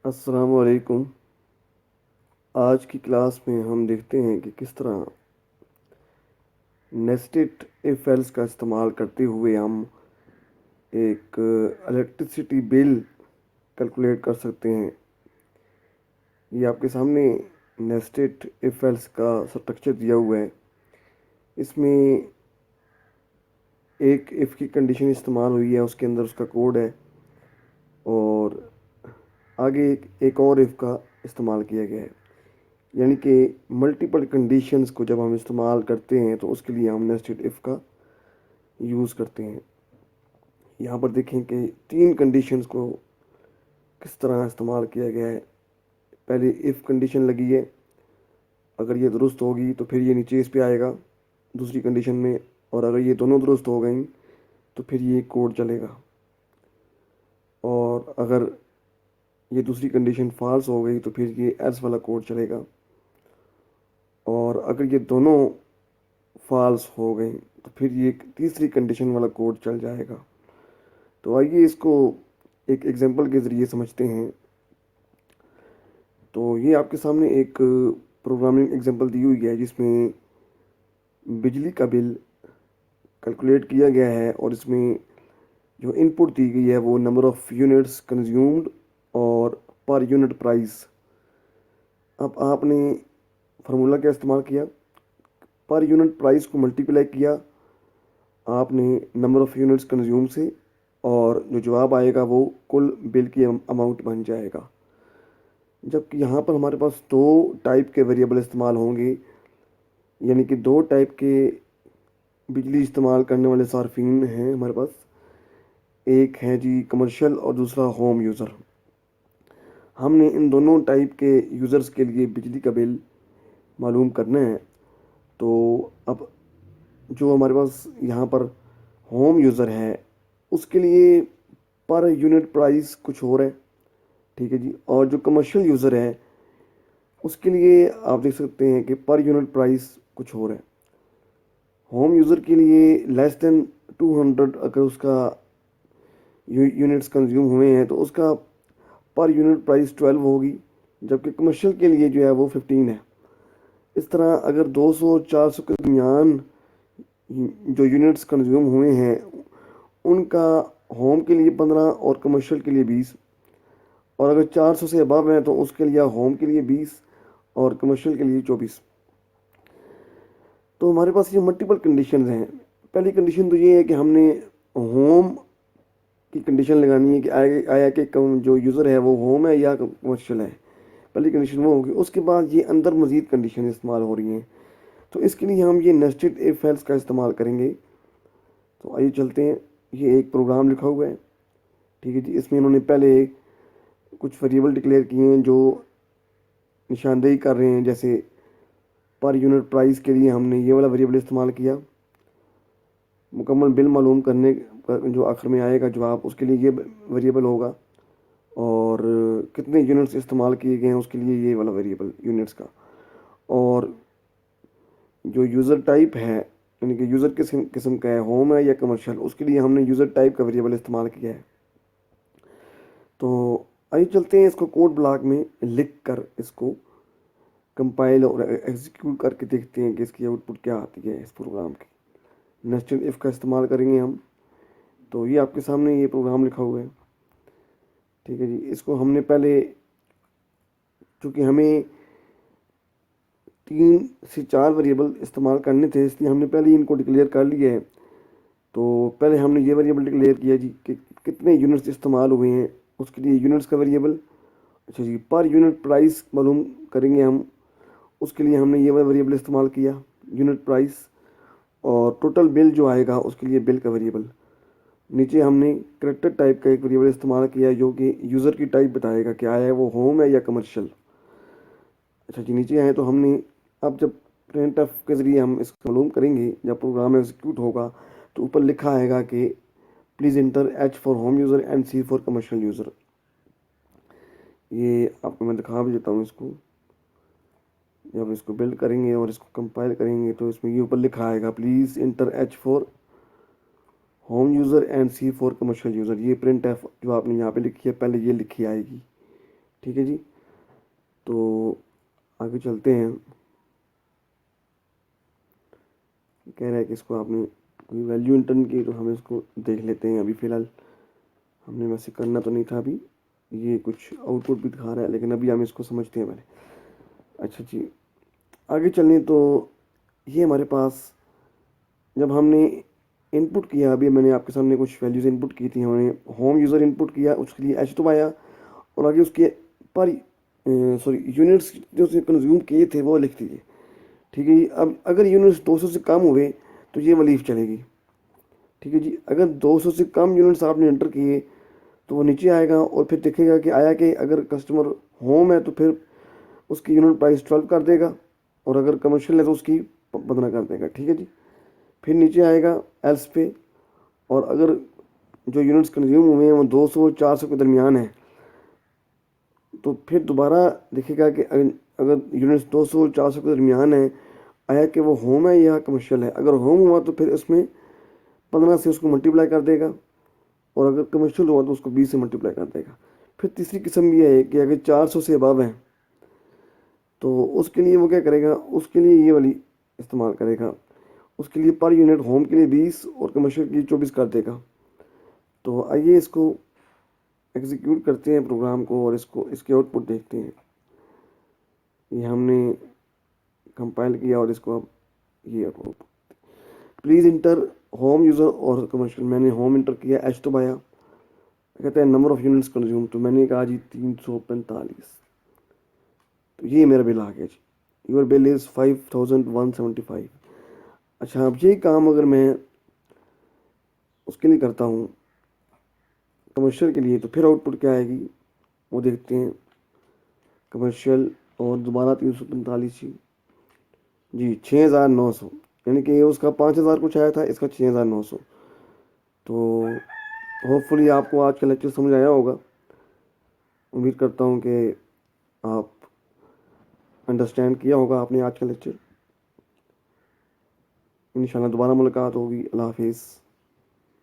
अस्सलाम वालेकुम। आज की क्लास में हम देखते हैं कि किस तरह नेस्टेड इफ एल्स का इस्तेमाल करते हुए हम एक इलेक्ट्रिसिटी बिल कैलकुलेट कर सकते हैं। ये आपके सामने नेस्टेड इफ एल्स का स्ट्रक्चर दिया हुआ है। इसमें एक इफ़ की कंडीशन इस्तेमाल हुई है, उसके अंदर उसका कोड है, और आगे एक और इफ़ का इस्तेमाल किया गया है। यानी कि मल्टीपल कंडीशंस को जब हम इस्तेमाल करते हैं तो उसके लिए हम नेस्टेड इफ़ का यूज़ करते हैं। यहाँ पर देखें कि तीन कंडीशंस को किस तरह इस्तेमाल किया गया है। पहले इफ़ कंडीशन लगी है, अगर ये दुरुस्त होगी तो फिर ये नीचे इस पे आएगा दूसरी कंडीशन में, और अगर ये दोनों दुरुस्त हो गई तो फिर ये कोड चलेगा। और अगर ये दूसरी कंडीशन फॉल्स हो गई तो फिर ये एल्स वाला कोड चलेगा। और अगर ये दोनों फॉल्स हो गई तो फिर ये तीसरी कंडीशन वाला कोड चल जाएगा। तो आइए इसको एक एग्जांपल के ज़रिए समझते हैं। तो ये आपके सामने एक प्रोग्रामिंग एग्जांपल दी हुई है जिसमें बिजली का बिल कैलकुलेट किया गया है, और इसमें जो इनपुट दी गई है वो नंबर ऑफ़ यूनिट्स कंज्यूम्ड और पर यूनिट प्राइस। अब आपने फार्मूला क्या इस्तेमाल किया, पर यूनिट प्राइस को मल्टीप्लाई किया आपने नंबर ऑफ़ यूनिट्स कंज्यूम से, और जो जवाब आएगा वो कुल बिल की अमाउंट बन जाएगा। जबकि यहाँ पर हमारे पास दो टाइप के वेरिएबल इस्तेमाल होंगे, यानी कि दो टाइप के बिजली इस्तेमाल करने वाले सार्फिन हैं हमारे पास। एक है जी कमर्शियल और दूसरा होम यूज़र। हमने इन दोनों टाइप के यूज़र्स के लिए बिजली का बिल मालूम करना है। तो अब जो हमारे पास यहाँ पर होम यूज़र है उसके लिए पर यूनिट प्राइस कुछ और है, ठीक है जी। और जो कमर्शियल यूज़र है उसके लिए आप देख सकते हैं कि पर यूनिट प्राइस कुछ और है। होम यूज़र के लिए लेस देन 200 अगर उसका यूनिट्स कंज्यूम हुए हैं तो उसका पर यूनिट प्राइस 12 होगी, जबकि कमर्शियल के लिए जो है वो 15 है। इस तरह अगर 200 और 400 के दरमियान जो यूनिट्स कंज्यूम हुए हैं उनका होम के लिए 15 और कमर्शियल के लिए 20, और अगर 400 से अबव है तो उसके लिए होम के लिए 20 और कमर्शियल के लिए 24। तो हमारे पास ये मल्टीपल कंडीशंस हैं। पहली कंडीशन तो ये है कि हमने होम की कंडीशन लगानी है कि आया कि कम जो यूज़र है वो होम है या कमर्शियल है। पहली कंडीशन वो होगी। उसके बाद ये अंदर मज़ीद कंडीशन इस्तेमाल हो रही हैं, तो इसके लिए हम ये नेस्टेड इफ एल्स का इस्तेमाल करेंगे। तो आइए चलते हैं। ये एक प्रोग्राम लिखा हुआ है, ठीक है जी। इसमें इन्होंने पहले कुछ वेरिएबल डिक्लेयर किए हैं जो निशानदेही कर रहे हैं। जैसे पर यूनिट प्राइस के लिए हमने ये वाला वेरिएबल इस्तेमाल किया। मुकम्मल बिल मालूम करने पर जो आखिर में आएगा जवाब उसके लिए ये वेरिएबल होगा, और कितने यूनिट्स इस्तेमाल किए गए हैं उसके लिए ये वाला वेरिएबल यूनिट्स का। और जो यूज़र टाइप है यानी कि यूज़र किस किस्म का है, होम है या कमर्शियल, उसके लिए हमने यूज़र टाइप का वेरिएबल इस्तेमाल किया है। तो आइए चलते हैं इसको कोड ब्लॉक में लिख कर इसको कंपाइल और एग्जीक्यूट करके देखते हैं कि इसकी आउटपुट क्या आती है इस प्रोग्राम की। नेस्टेड इफ़ का इस्तेमाल करेंगे हम। तो ये आपके सामने ये प्रोग्राम लिखा हुआ है, ठीक है जी। इसको हमने पहले, चूँकि हमें 3 से 4 वेरिएबल इस्तेमाल करने थे इसलिए हमने पहले ही इनको डिक्लेयर कर लिया है। तो पहले हमने ये वेरिएबल डिक्लेयर किया जी कि कितने यूनिट्स इस्तेमाल हुए हैं, उसके लिए यूनिट्स का वेरिएबल। अच्छा जी, पर यूनिट प्राइस मालूम करेंगे हम, उसके लिए हमने ये वाला वेरिएबल इस्तेमाल किया यूनिट प्राइस। और टोटल बिल जो आएगा उसके लिए बिल का वेरिएबल। नीचे हमने करेक्टर टाइप का एक वेरिएबल इस्तेमाल किया जो कि यूज़र की टाइप बताएगा कि आया है वो होम है या कमर्शियल। अच्छा जी, नीचे आए तो हमने अब जब प्रिंट एफ के ज़रिए हम इसको मालूम करेंगे, जब प्रोग्राम एग्जीक्यूट होगा तो ऊपर लिखा आएगा कि please enter H for home user and C for commercial user. ये आपको मैं दिखा भी देता हूँ इसको। जब इसको बिल्ड करेंगे और इसको कंपाइल करेंगे तो इसमें ये ऊपर लिखा आएगा please enter H for home user and C for commercial user. ये प्रिंट एफ जो आपने यहाँ पे लिखी है पहले ये लिखी आएगी, ठीक है जी। तो आगे चलते हैं। कह रहा है कि इसको आपने कोई वैल्यू इंटर की, तो हम इसको देख लेते हैं। अभी फ़िलहाल हमने वैसे करना तो नहीं था, अभी ये कुछ आउटपुट भी दिखा रहा है, लेकिन अभी हम इसको समझते हैं पहले। अच्छा जी, आगे चलें तो ये हमारे पास जब हमने इनपुट किया, अभी मैंने आपके सामने कुछ वैल्यूज़ इनपुट की थी, हमने होम यूज़र इनपुट किया, उसके लिए एच तो आया, और आगे उसके पर सॉरी यूनिट्स जो उसने कंज्यूम किए थे वो लिख दीजिए। ठीक है जी। अब अगर यूनिट्स 200 से कम हुए तो ये वाली if चलेगी। ठीक है जी। अगर 200 से कम यूनिट्स आपने एंटर किए तो वो नीचे आएगा, और फिर देखेगा कि आया कि अगर कस्टमर होम है तो फिर उसकी यूनिट प्राइस 12 कर देगा, और अगर कमर्शियल है तो उसकी 15 कर देगा। ठीक है जी। फिर नीचे आएगा एल्स पे, और अगर जो यूनिट्स कंज्यूम हुए हैं वो 200 और 400 के दरमियान है, तो फिर दोबारा देखेगा कि अगर यूनिट्स 200 और 400 के दरमियान है, आया कि वो होम है या कमर्शियल है। अगर होम हुआ तो फिर इसमें 15 से उसको मल्टीप्लाई कर देगा, और अगर कमर्शियल हुआ तो उसको 20 से मल्टीप्लाई कर देगा। फिर तीसरी किस्म ये है कि अगर 400 से अबव है तो उसके लिए वो क्या करेगा, उसके लिए ये वाली इस्तेमाल करेगा। उसके लिए पर यूनिट होम के लिए 20 और कमर्शियल के लिए 24 कर देगा। तो आइए इसको एग्जीक्यूट करते हैं प्रोग्राम को, और इसको इसके आउटपुट देखते हैं। ये हमने कंपाइल किया, और इसको अब ये output, please inter home user और कमर्शियल। मैंने होम इंटर किया, एच तो आया, कहते हैं नंबर ऑफ़ यूनिट्स कंज्यूम, तो मैंने कहा जी 345। तो ये मेरा बिल आ गया जी, योर बिल इज़ 5175। अच्छा, अब यही काम अगर मैं उसके लिए करता हूँ, कमर्शियल के लिए, तो फिर आउटपुट क्या आएगी वो देखते हैं। कमर्शियल और दोबारा 345 जी 6900, यानी कि उसका 5000 कुछ आया था, इसका 6900। तो होपफुली आपको आज का लेक्चर समझ आया होगा। उम्मीद करता हूँ कि आप अंडरस्टैंड किया होगा आपने आज का लेक्चर। इंशाल्लाह दोबारा मुलाकात होगी। अल्लाह हाफिज़।